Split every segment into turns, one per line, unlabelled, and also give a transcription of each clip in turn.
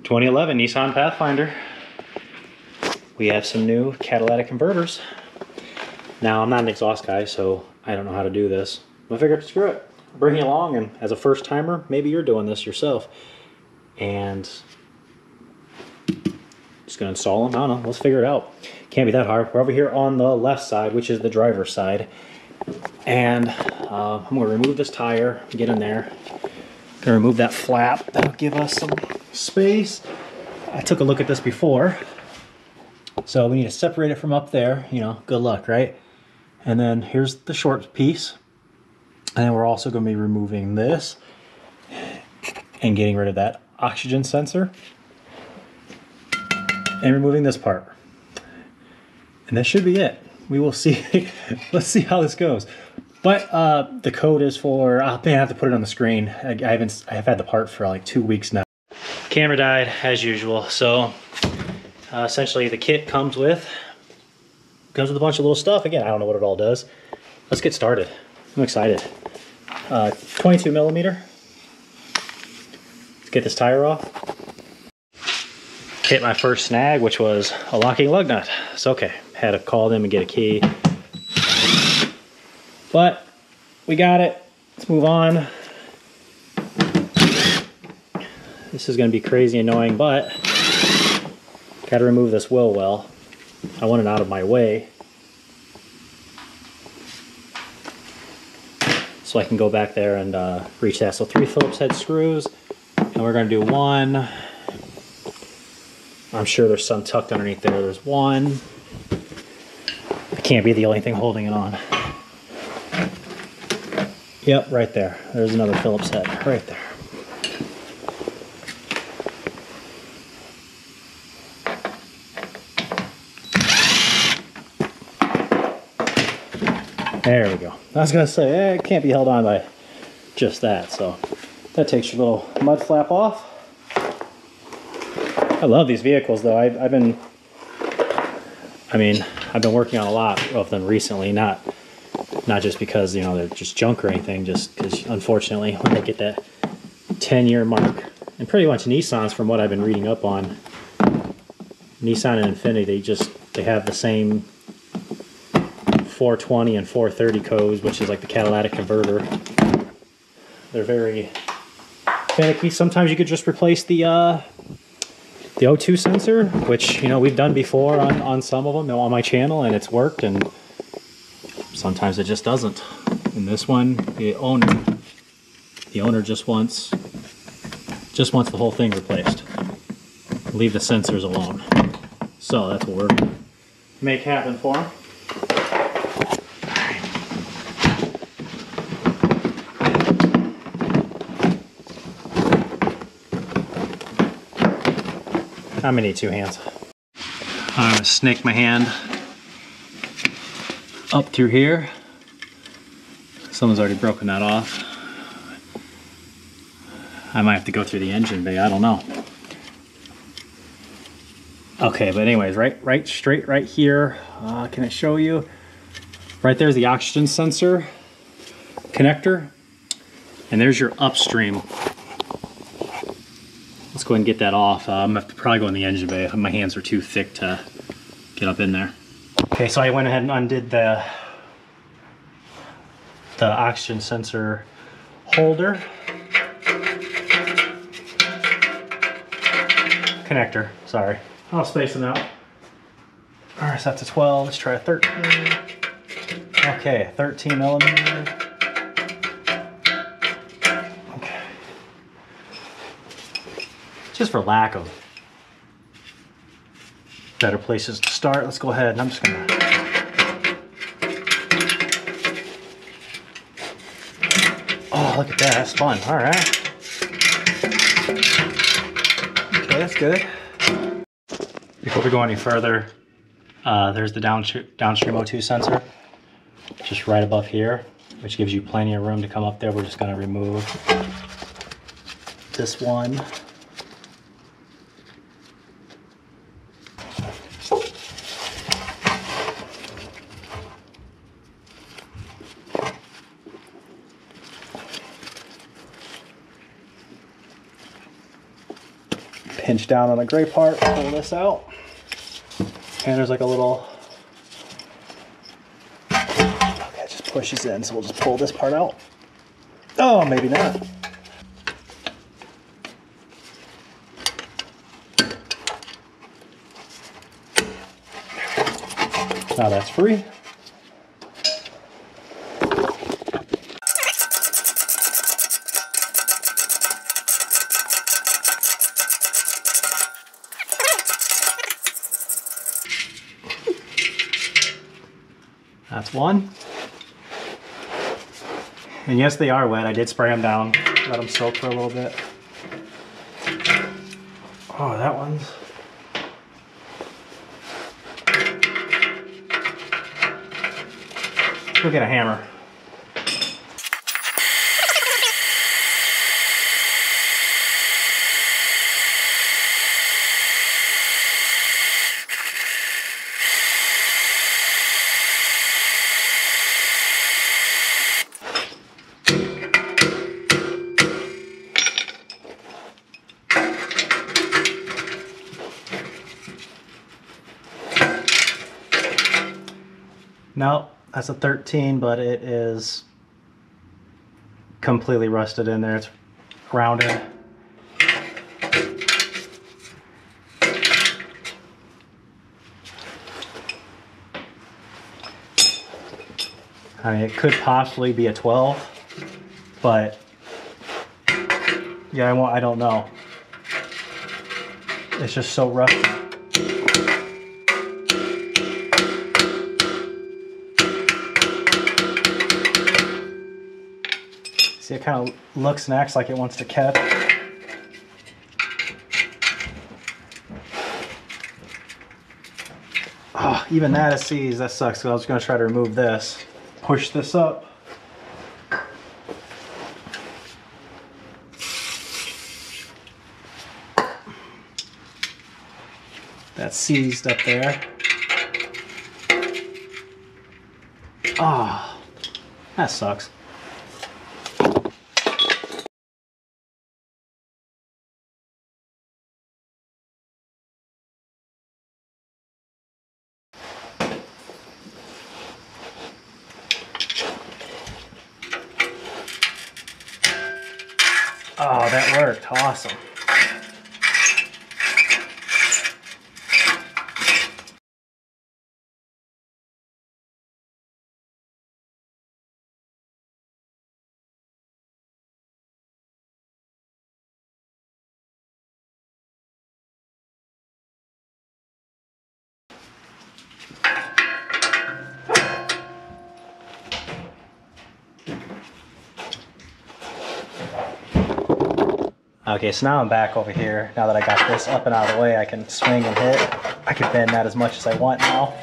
2011 Nissan Pathfinder. We have some new catalytic converters. Now, I'm not an exhaust guy, so I don't know how to do this. I figured, screw it. Bring you along, and as a first timer, maybe you're doing this yourself. And just gonna install them. I don't know, let's figure it out. Can't be that hard. We're over here on the left side, which is the driver's side. And I'm gonna remove this tire, get in there. Gonna remove that flap. That'll give us some space. I took a look at this before. So we need to separate it from up there, you know, good luck, right? And then here's the short piece. And then we're also gonna be removing this and getting rid of that oxygen sensor. And removing this part. And that should be it. We will see. Let's see how this goes. But the code is for, I have to put it on the screen. I've had the part for like 2 weeks now. Camera died as usual. So essentially the kit comes with a bunch of little stuff. Again, I don't know what it all does. Let's get started. I'm excited. 22 millimeter. Let's get this tire off. Hit my first snag, which was a locking lug nut. It's okay. Had to call them and get a key. But we got it. Let's move on. This is going to be crazy annoying, but got to remove this wheel well. I want it out of my way so I can go back there and reach that. So 3 Phillips head screws, and we're going to do 1. I'm sure there's some tucked underneath there. There's 1. It can't be the only thing holding it on. Yep, right there. There's another Phillips head right there. There we go. I was gonna say, it can't be held on by just that. So that takes your little mud flap off. I love these vehicles though. I've been working on a lot of them recently, not just because, you know, they're just junk or anything, just because unfortunately when they get that 10-year mark, and pretty much Nissans, from what I've been reading up on, Nissan and Infiniti, they have the same 420 and 430 codes, which is like the catalytic converter. They're very finicky. Sometimes you could just replace the O2 sensor, which, you know, we've done before on some of them on my channel, and it's worked, and sometimes it just doesn't. In this one, the owner just wants the whole thing replaced. Leave the sensors alone. So that's what we're gonna make happen for him. I'm gonna need 2 hands. I'm gonna snake my hand up through here. Someone's already broken that off. I might have to go through the engine bay, I don't know. Okay, but anyways, straight right here. Can I show you? Right there's the oxygen sensor connector, and there's your upstream. Let's go ahead and get that off. I'm gonna have to probably go in the engine bay. My hands are too thick to get up in there. Okay, so I went ahead and undid the oxygen sensor holder. Connector, sorry. I'll space them out. All right, so that's a 12. Let's try a 13. Okay, 13 millimeter. Okay. Just for lack of better places to start, let's go ahead and I'm just gonna. Oh, look at that, that's fun. All right. Okay, that's good. Before we go any further, there's the downstream O2 sensor, just right above here, which gives you plenty of room to come up there. We're just gonna remove this one. pinch down on the gray part, pull this out, and there's like a little, okay, it just pushes in, so we'll just pull this part out. Oh, maybe not. Now that's free. That's one. And yes, they are wet. I did spray them down, let them soak for a little bit. Oh, that one's... Go get a hammer. Nope, that's a 13, but it is completely rusted in there. It's rounded. I mean, it could possibly be a 12, but yeah, I don't know. It's just so rusty. See, it kind of looks and acts like it wants to catch. Oh, even that is seized. That sucks. So I was going to try to remove this. Push this up. That's seized up there. Oh, that sucks. Oh, that worked. Awesome. Okay, so now I'm back over here. Now that I got this up and out of the way, I can swing and hit. I can bend that as much as I want now.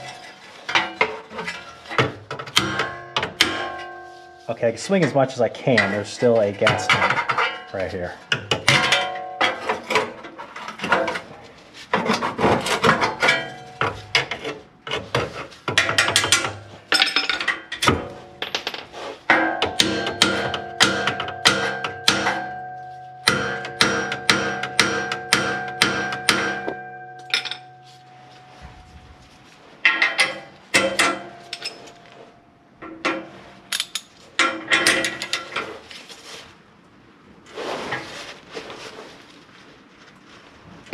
Okay, I can swing as much as I can. There's still a gas tank right here.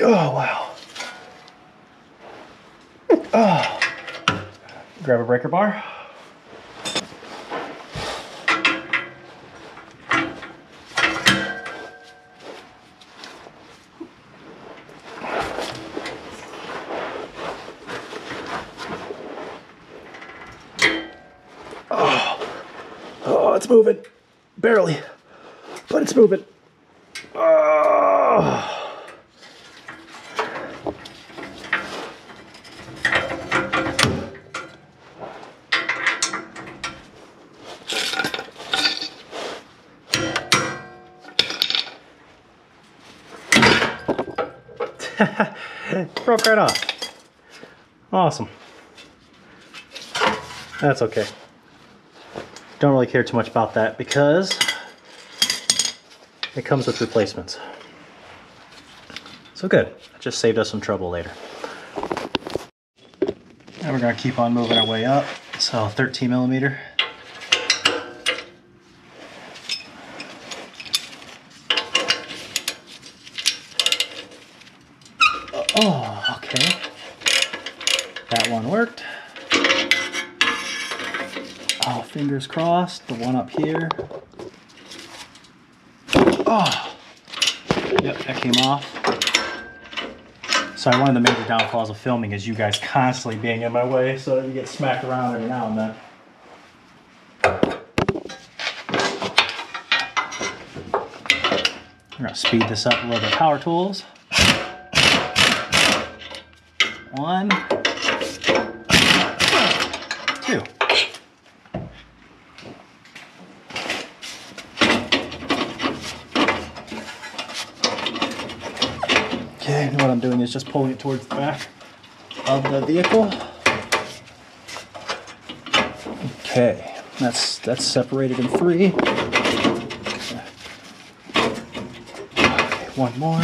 Oh, wow. Oh. Grab a breaker bar. Oh, it's moving. Barely, but it's moving. Oh. Broke right off. Awesome. That's okay. Don't really care too much about that because it comes with replacements. So good, it just saved us some trouble later. Now we're gonna keep on moving our way up. So 13 millimeter. Oh, okay. That one worked. Oh, fingers crossed. The one up here. Oh, yep, that came off. Sorry, one of the major downfalls of filming is you guys constantly being in my way, so you get smacked around every now and then. We're gonna speed this up a little bit. Power tools. 1, 2. Okay, and what I'm doing is just pulling it towards the back of the vehicle. Okay, that's separated in 3. Okay, one more.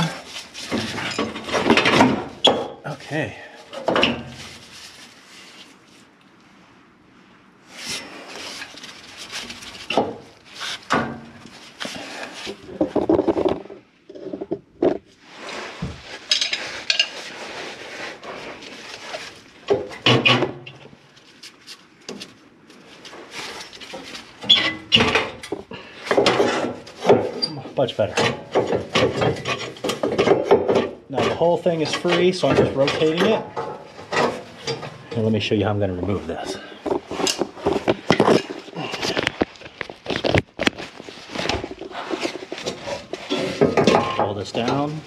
Okay. Much better. Now the whole thing is free, so I'm just rotating it. And let me show you how I'm going to remove this. Pull this down.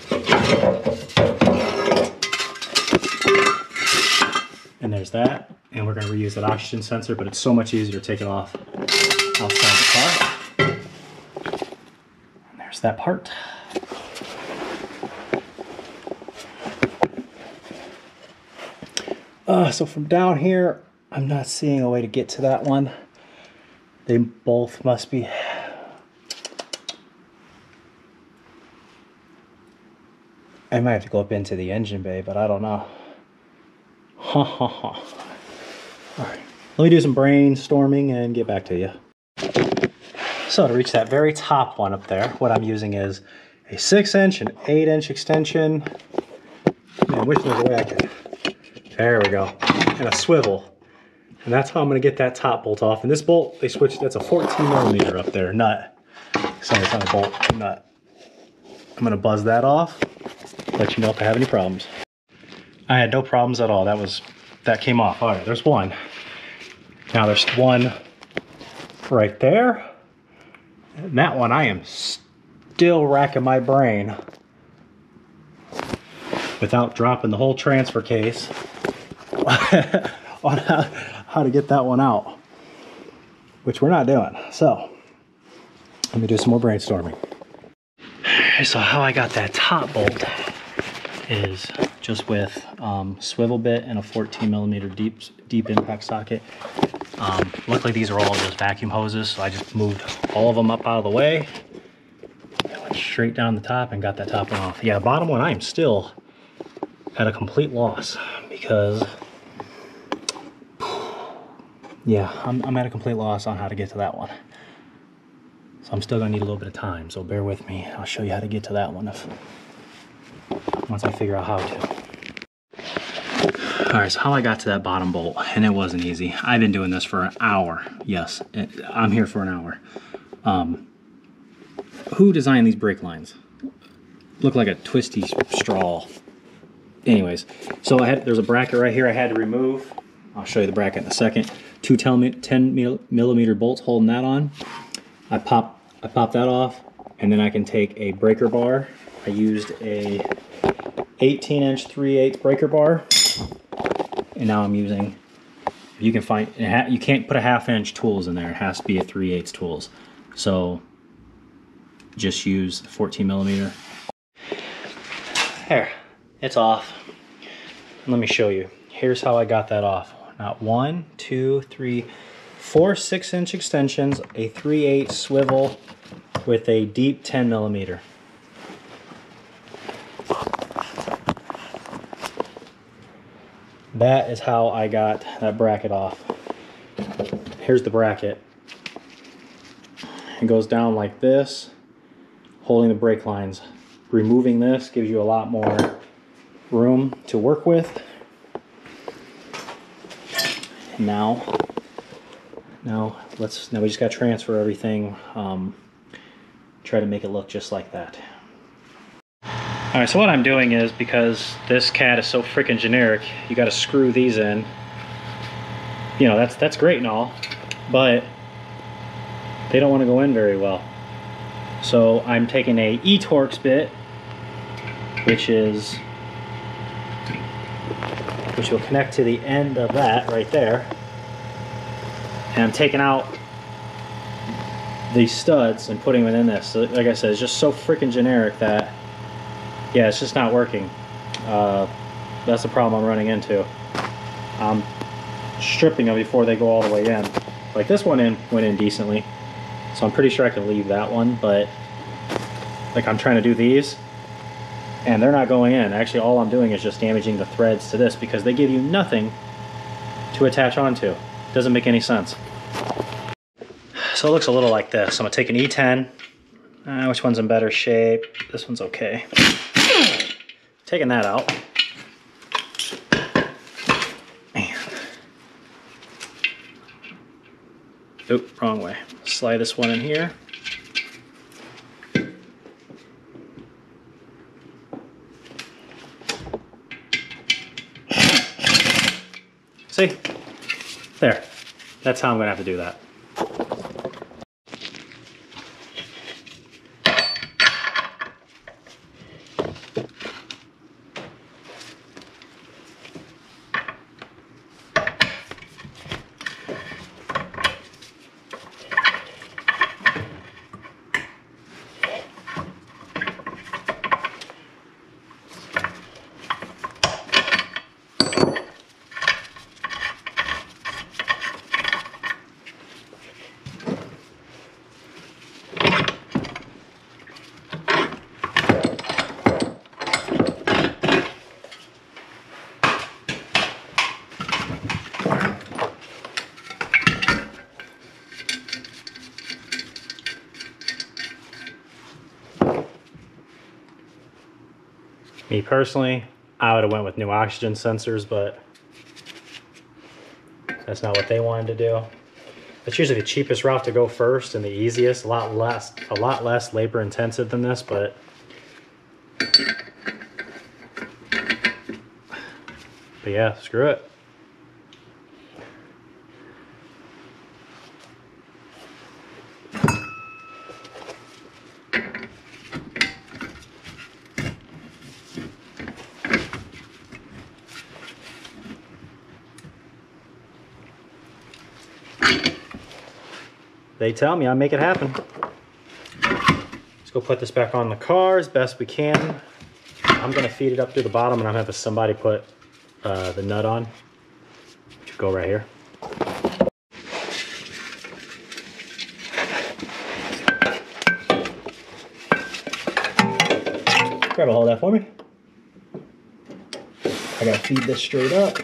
And there's that. And we're going to reuse that oxygen sensor, but it's so much easier to take it off outside the car. That part. So from down here, I'm not seeing a way to get to that one. They both must be. I might have to go up into the engine bay, but I don't know. Ha ha ha. All right, let me do some brainstorming and get back to you. So to reach that very top one up there, what I'm using is a 6-inch, an 8-inch extension. Man, which was the way I could. There we go. And a swivel. And that's how I'm going to get that top bolt off. And this bolt, they switched, that's a 14 millimeter up there, nut. Sorry, it's not a bolt, nut. I'm going to buzz that off, let you know if I have any problems. I had no problems at all. That came off. All right, there's one. Now there's one right there. And that one, I am still racking my brain without dropping the whole transfer case on how to get that one out, which we're not doing. So let me do some more brainstorming. So how I got that top bolt is just with swivel bit and a 14 millimeter deep impact socket. Luckily these are all just vacuum hoses, so I just moved all of them up out of the way, went straight down the top and got that top one off. Yeah, bottom one I am still at a complete loss because, yeah, I'm at a complete loss on how to get to that one. So I'm still gonna need a little bit of time, so bear with me. I'll show you how to get to that one once I figure out how to. All right, so how I got to that bottom bolt, and it wasn't easy. I've been doing this for an hour. Yes, I'm here for an hour. Who designed these brake lines? Look like a twisty straw. Anyways, so there's a bracket right here I had to remove. I'll show you the bracket in a second. 2 10 millimeter bolts holding that on. I pop that off, and then I can take a breaker bar. I used a 18-inch 3/8 breaker bar. And now I'm using, you can't put a 1/2-inch tools in there. It has to be a 3/8 tools. So just use 14 millimeter. There, it's off. Let me show you. Here's how I got that off. Not 1, 2, 3, 4 6-inch extensions, a 3/8 swivel with a deep 10 millimeter. That is how I got that bracket off. Here's the bracket. It goes down like this, holding the brake lines. Removing this gives you a lot more room to work with. And now we just got to transfer everything. Try to make it look just like that. All right, so what I'm doing is, because this cat is so freaking generic, you got to screw these in. You know, that's great and all, but they don't want to go in very well. So I'm taking a E-Torx bit, which will connect to the end of that right there, and I'm taking out these studs and putting them in this. So, like I said, it's just so freaking generic that, yeah, it's just not working. That's the problem I'm running into. I'm stripping them before they go all the way in. Like this one went in decently, so I'm pretty sure I can leave that one, but like I'm trying to do these and they're not going in. Actually, all I'm doing is just damaging the threads to this because they give you nothing to attach onto. Doesn't make any sense. So it looks a little like this. I'm gonna take an E10. Which one's in better shape? This one's okay. Taking that out. Man. Oop, wrong way. Slide this one in here. See? There. That's how I'm gonna have to do that. Me personally, I would have went with new oxygen sensors, but that's not what they wanted to do. That's usually the cheapest route to go first and the easiest, a lot less labor intensive than this, but yeah, screw it. They tell me I make it happen. Let's go put this back on the car as best we can. I'm gonna feed it up through the bottom and I'm gonna have somebody put the nut on, which will go right here. Grab a hold of that for me. I gotta feed this straight up.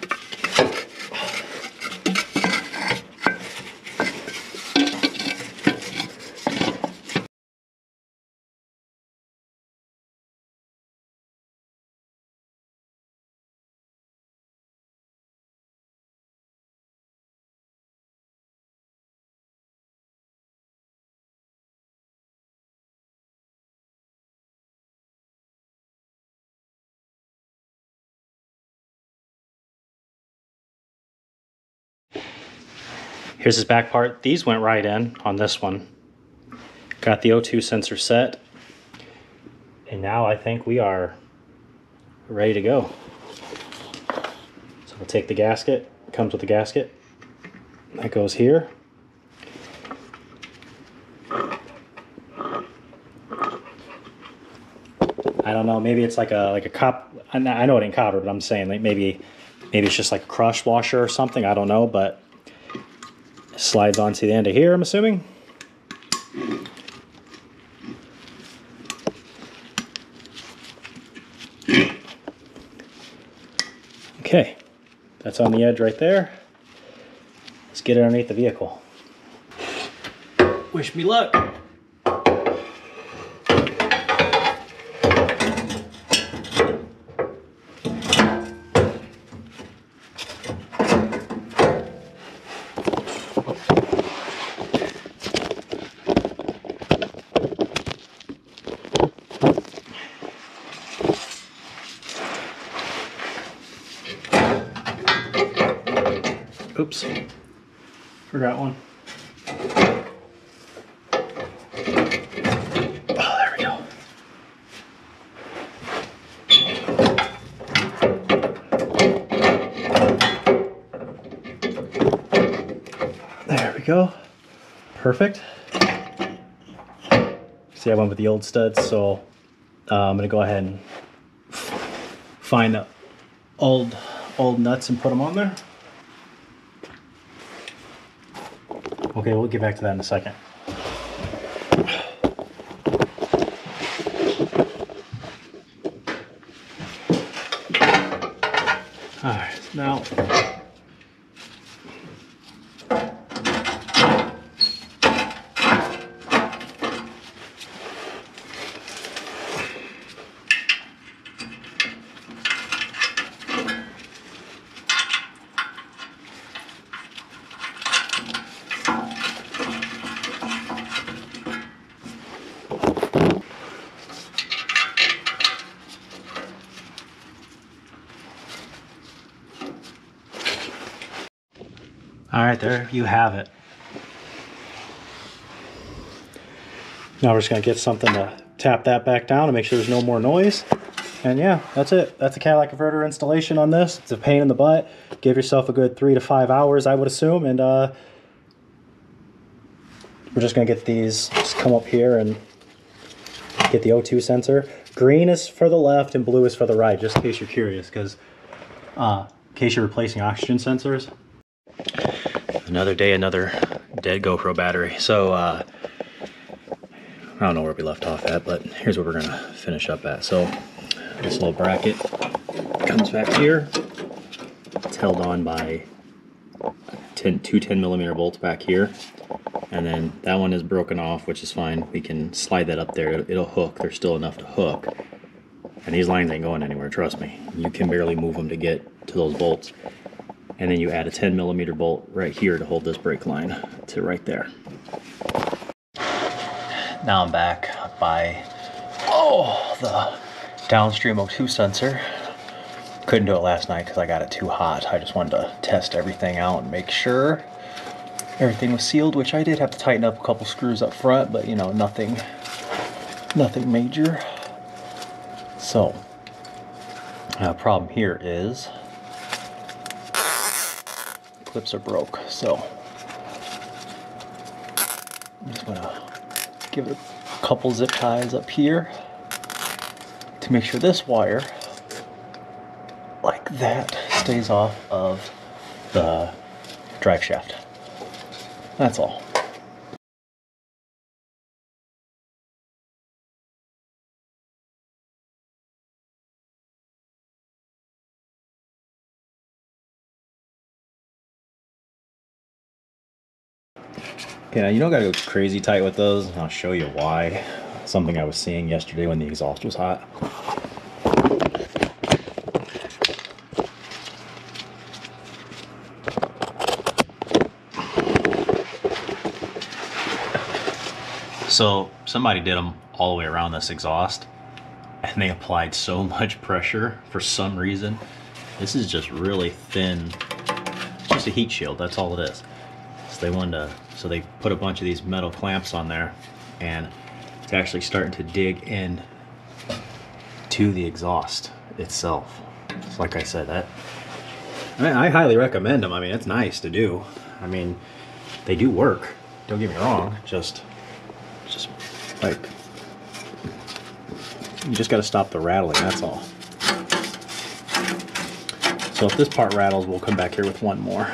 Here's his back part. These went right in on this one. Got the O2 sensor set. And now I think we are ready to go. So we'll take the gasket. It comes with the gasket. That goes here. I don't know, maybe it's like a cop. I know it ain't copper, but I'm saying like maybe it's just like a crush washer or something. I don't know, but it slides onto the end of here, I'm assuming. Okay, That's on the edge right there. Let's get it underneath the vehicle. Wish me luck. Oops, forgot one. Oh, there we go. There we go. Perfect. See, I went with the old studs, so I'm gonna go ahead and find the old nuts and put them on there. Okay, we'll get back to that in a second. All right, now all right, there you have it. Now we're just gonna get something to tap that back down to make sure there's no more noise. And yeah, that's it. That's a catalytic converter installation on this. It's a pain in the butt. Give yourself a good 3 to 5 hours, I would assume. And we're just gonna get these, just come up here and get the O2 sensor. Green is for the left and blue is for the right, just in case you're curious, because in case you're replacing oxygen sensors. Another day, another dead GoPro battery. So I don't know where we left off at, but here's where we're gonna finish up at. So this little bracket comes back here. It's held on by two 10mm bolts back here. And then that one is broken off, which is fine. We can slide that up there. It'll hook. There's still enough to hook. And these lines ain't going anywhere, trust me. You can barely move them to get to those bolts. And then you add a 10mm bolt right here to hold this brake line to right there. Now I'm back by, the downstream O2 sensor. Couldn't do it last night because I got it too hot. I just wanted to test everything out and make sure everything was sealed, which I did have to tighten up a couple screws up front, but you know, nothing major. So, problem here is clips are broke, so I'm just gonna give it a couple zip ties up here to make sure this wire, like that, stays off of the drive shaft. That's all. Yeah, you don't gotta go crazy tight with those. I'll show you why. Something I was seeing yesterday when the exhaust was hot. So somebody did them all the way around this exhaust and they applied so much pressure for some reason. This is just really thin, just a heat shield, that's all it is. So they wanted to, so they put a bunch of these metal clamps on there and it's actually starting to dig in to the exhaust itself. So like I said, I highly recommend them. I mean, it's nice to do. I mean, they do work, don't get me wrong, just like, you just got to stop the rattling, that's all. So if this part rattles, we'll come back here with one more.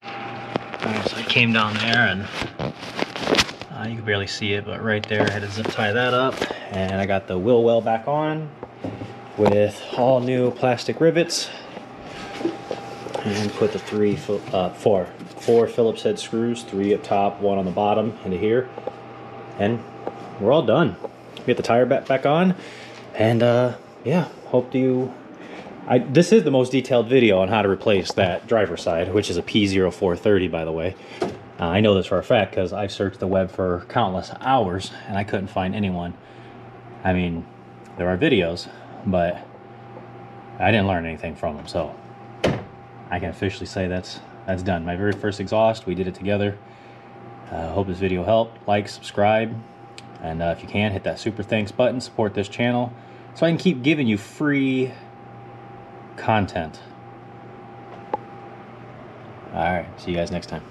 Alright, so I came down there and you can barely see it, but right there I had to zip tie that up, and I got the wheel well back on with all new plastic rivets. and put the four Phillips head screws, 3 up top, 1 on the bottom into here, and we're all done. Get the tire back on, and yeah, hope you. This is the most detailed video on how to replace that driver's side, which is a P0430, by the way. I know this for a fact because I've searched the web for countless hours and I couldn't find anyone. I mean, there are videos, but I didn't learn anything from them, so I can officially say that's done. My very first exhaust, we did it together. Hope this video helped. Like, subscribe, and if you can, hit that super thanks button. Support this channel so I can keep giving you free content. All right, see you guys next time.